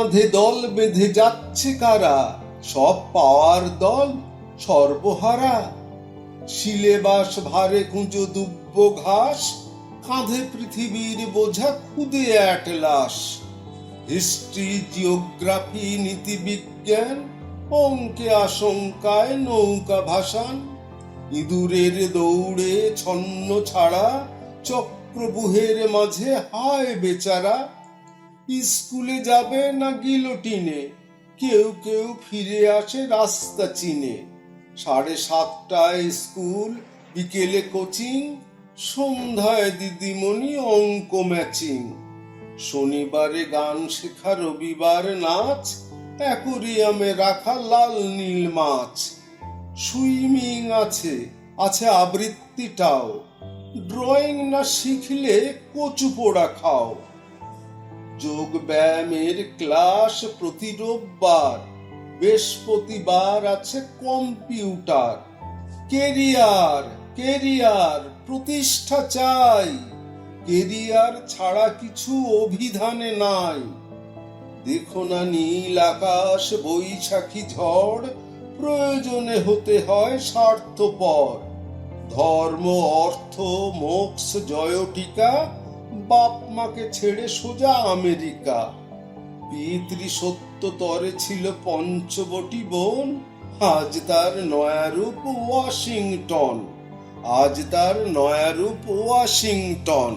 কাঁধে দল বেঁধে যাচ্ছে কারা, সব পাওয়ার দল সর্বহারা। সিলেবাস ভারে কুঁজো দুব্য ঘাস, কাঁধে পৃথিবীর বোঝা খুদে অ্যাটলাস। হিস্ট্রি, জিওগ্রাফি, নীতিবিজ্ঞান, অঙ্কে আশঙ্কায় নৌকা ভাসান। ইঁদুরের দৌড়ে ছন্ন ছাড়া, চক্রবুহের মাঝে হায় বেচারা। স্কুলে যাবে না গিলোটিনে, কেউ কেউ ফিরে আসে রাস্তা চিনে। 7:30টায় স্কুল, বিকেলে কোচিং, সন্ধ্যায় দিদিমণি অঙ্ক ম্যাচিং। শনিবারে গান শেখা, রবিবার নাচ, অ্যাকোরিয়ামে রাখা লাল নীল মাছ। সুইমিং আছে, আছে আবৃত্তিটাও, ড্রয়িং না শিখলে কচু পোড়া খাও। যোগ ব্যায়ামের ক্লাস প্রতি রোববার, বৃহস্পতিবার আছে কম্পিউটার। কেরিয়ার কেরিয়ার প্রতিষ্ঠা চাই, কেরিয়ার ছাড়া কিছু অভিধানে নাই। দেখো না নীল আকাশ, বৈশাখী ঝড়, প্রয়োজনে হতে হয় স্বার্থপর। ধর্ম, অর্থ, মোক্ষ, জয়টিকা, বাপ মাকে ছেড়ে সোজা আমেরিকা। পিতৃসত্য তরে ছিল পঞ্চবটি বন, আজ তার নয়া রূপ ওয়াশিংটন, আজ তার নয়া রূপ ওয়াশিংটন।